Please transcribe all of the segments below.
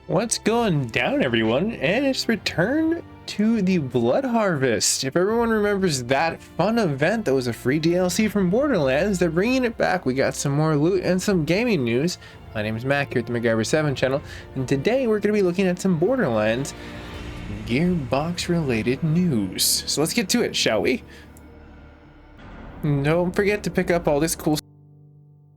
What's going down, everyone? And it's return to the Blood Harvest. If everyone remembers that fun event that was a free DLC from Borderlands, they're bringing it back. We got some more loot and some gaming news. My name is Mac here at the MacGyver7 channel, and today we're going to be looking at some Borderlands Gearbox related news. So let's get to it, shall we? Don't forget to pick up all this cool.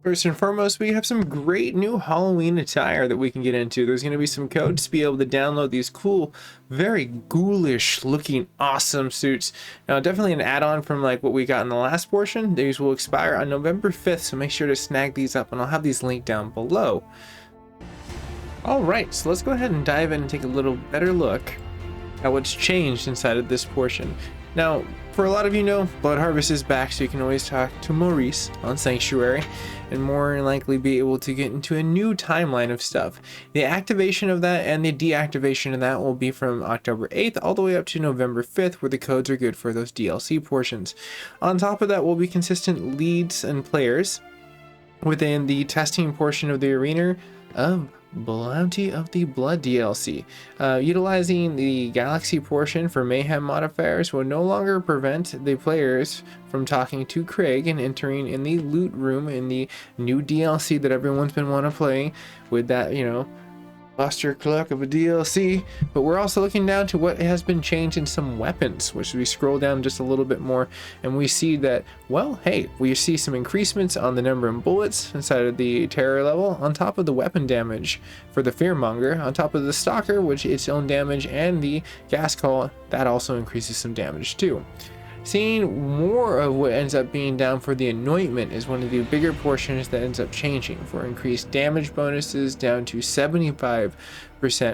First and foremost, we have some great new Halloween attire that we can get into. There's going to be some codes to be able to download these cool, very ghoulish looking awesome suits. Now, definitely an add-on from like what we got in the last portion. These will expire on November 5th, so make sure to snag these up, and I'll have these linked down below. Alright, so let's go ahead and dive in and take a little better look at what's changed inside of this portion. Now, for a lot of you know, Blood Harvest is back, so you can always talk to Maurice on Sanctuary and more likely be able to get into a new timeline of stuff. The activation of that and the deactivation of that will be from October 8th all the way up to November 5th, where the codes are good for those DLC portions. On top of that will be consistent leads and players within the testing portion of the arena of Bounty of the Blood DLC. Utilizing the Galaxy portion for Mayhem modifiers will no longer prevent the players from talking to Craig and entering in the loot room in the new DLC that everyone's been wanting to play with that, you know, Buster Cluck of a DLC. But we're also looking down to what has been changed in some weapons, which we scroll down just a little bit more and we see that, well, hey, we see some increasements on the number of bullets inside of the terror level, on top of the weapon damage for the Fearmonger, on top of the Stalker, which its own damage, and the Gas Call, that also increases some damage too. Seeing more of what ends up being down for the Anointment is one of the bigger portions that ends up changing, for increased damage bonuses down to 75%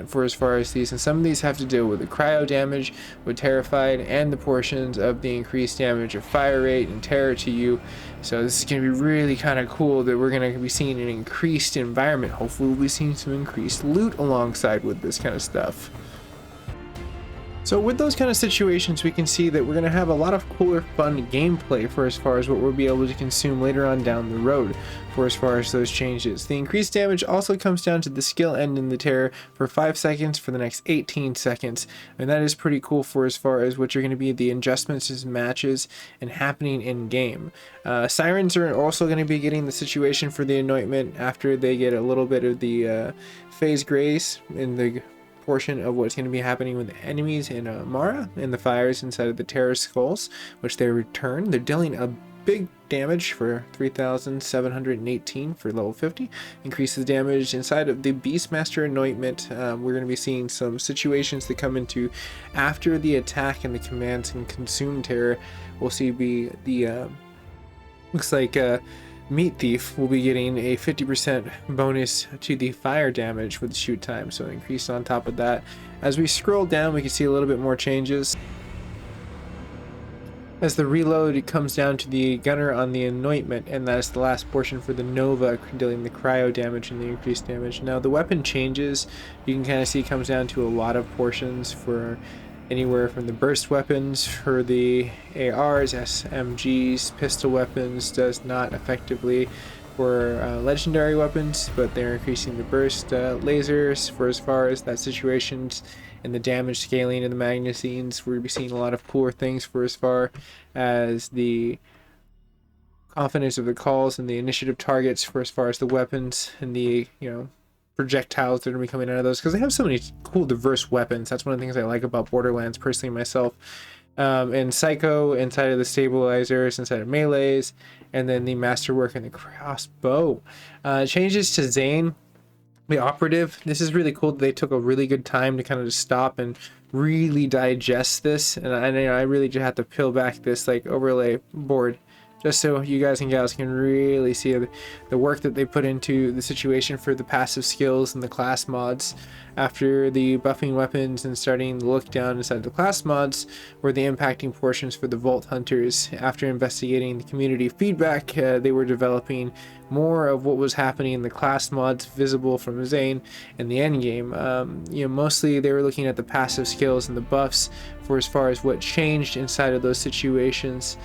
for as far as these, and some of these have to deal with the cryo damage with Terrified and the portions of the increased damage of fire rate and terror to you. So this is going to be really kind of cool that we're going to be seeing an increased environment. Hopefully we'll be seeing some increased loot alongside with this kind of stuff. So with those kind of situations, we can see that we're going to have a lot of cooler, fun gameplay for as far as what we'll be able to consume later on down the road for as far as those changes. The increased damage also comes down to the skill end in the terror for 5 seconds for the next 18 seconds. And that is pretty cool for as far as what you're going to be the adjustments as matches and happening in game. Sirens are also going to be getting the situation for the Anointment after they get a little bit of the phase grace in the portion of what's going to be happening with the enemies in Mara and the fires inside of the terror skulls, which they return. They're dealing a big damage for 3,718 for level 50. Increases damage inside of the Beastmaster Anointment. We're going to be seeing some situations that come into after the attack and the commands can consume terror. We'll see be the looks like Meat Thief will be getting a 50% bonus to the fire damage with shoot time, so increased on top of that. As we scroll down, we can see a little bit more changes. As the reload, it comes down to the gunner on the Anointment, and that is the last portion for the Nova, dealing the cryo damage and the increased damage. Now the weapon changes, you can kind of see, comes down to a lot of portions for anywhere from the burst weapons for the ARs, SMGs, pistol weapons, does not effectively for legendary weapons, but they're increasing the burst lasers for as far as that situations and the damage scaling and the magazines. We'll be seeing a lot of cooler things for as far as the confidence of the calls and the initiative targets for as far as the weapons and the, you know, projectiles that are going to be coming out of those, because they have so many cool diverse weapons. That's one of the things I like about Borderlands personally myself. And Psycho inside of the stabilizers, inside of melees, and then the masterwork and the crossbow. Changes to Zane, the operative. This is really cool that they took a really good time to kind of just stop and really digest this, and I really just have to peel back this like overlay board just so you guys and gals can really see the work that they put into the situation for the passive skills and the class mods. After the buffing weapons and starting to look down inside the class mods were the impacting portions for the Vault Hunters. After investigating the community feedback, they were developing more of what was happening in the class mods visible from Zane in the end game. You know, mostly they were looking at the passive skills and the buffs for as far as what changed inside of those situations.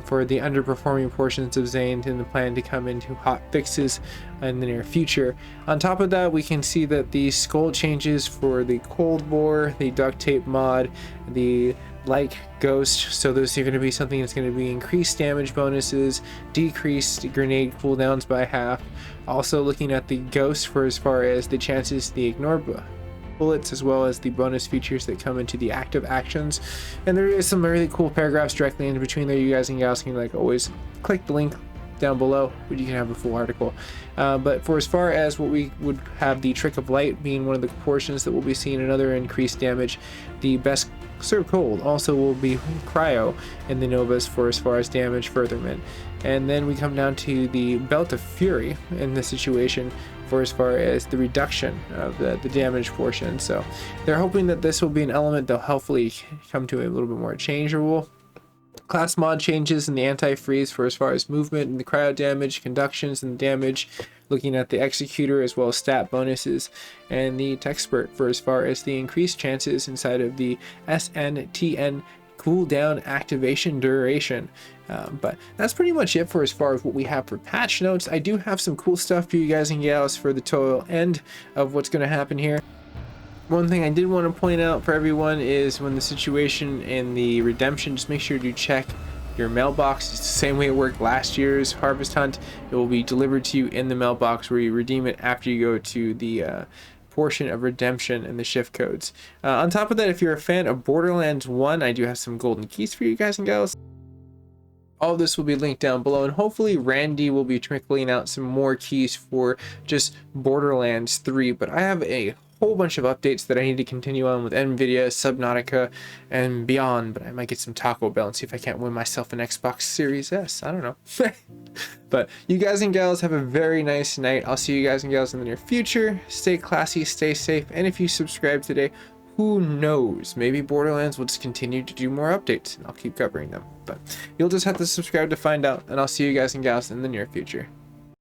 for the underperforming portions of Zane in the plan to come into Hotfixes in the near future. On top of that, we can see that the skull changes for the Cold War, the duct tape mod, the like Ghost, so those are going to be something that's going to be increased damage bonuses, decreased grenade cooldowns by half. Also looking at the Ghost for as far as the chances to ignore bullets, as well as the bonus features that come into the active actions. And there is some really cool paragraphs directly in between there. You guys and gals can, like always, click the link down below where you can have a full article. But for as far as what we would have, the Trick of Light being one of the portions that we'll be seeing another increased damage. The best Serve Cold also will be Cryo in the Novas for as far as damage furtherment. And then we come down to the Belt of Fury in this situation for as far as the reduction of the damage portion. So they're hoping that this will be an element that'll hopefully come to a little bit more changeable. Class mod changes in the anti-freeze for as far as movement and the cryo damage, conductions and damage, looking at the executor as well as stat bonuses, and the Techspert for as far as the increased chances inside of the SNTN cooldown activation duration. But that's pretty much it for as far as what we have for patch notes. I do have some cool stuff for you guys and gals for the total end of what's going to happen here. One thing I did want to point out for everyone is when the situation in the redemption, just make sure to check your mailbox. It's the same way it worked last year's Harvest Hunt. It will be delivered to you in the mailbox where you redeem it after you go to the portion of redemption and the shift codes. On top of that, if you're a fan of Borderlands 1, I do have some golden keys for you guys and gals. All of this will be linked down below, and hopefully Randy will be trickling out some more keys for just Borderlands 3, but I have a whole bunch of updates that I need to continue on with NVIDIA, Subnautica, and beyond. But I might get some Taco Bell and see if I can't win myself an Xbox Series S. I don't know. But you guys and gals have a very nice night. I'll see you guys and gals in the near future. Stay classy, stay safe, and if you subscribe today, who knows, maybe Borderlands will just continue to do more updates and I'll keep covering them. But you'll just have to subscribe to find out, and I'll see you guys and gals in the near future.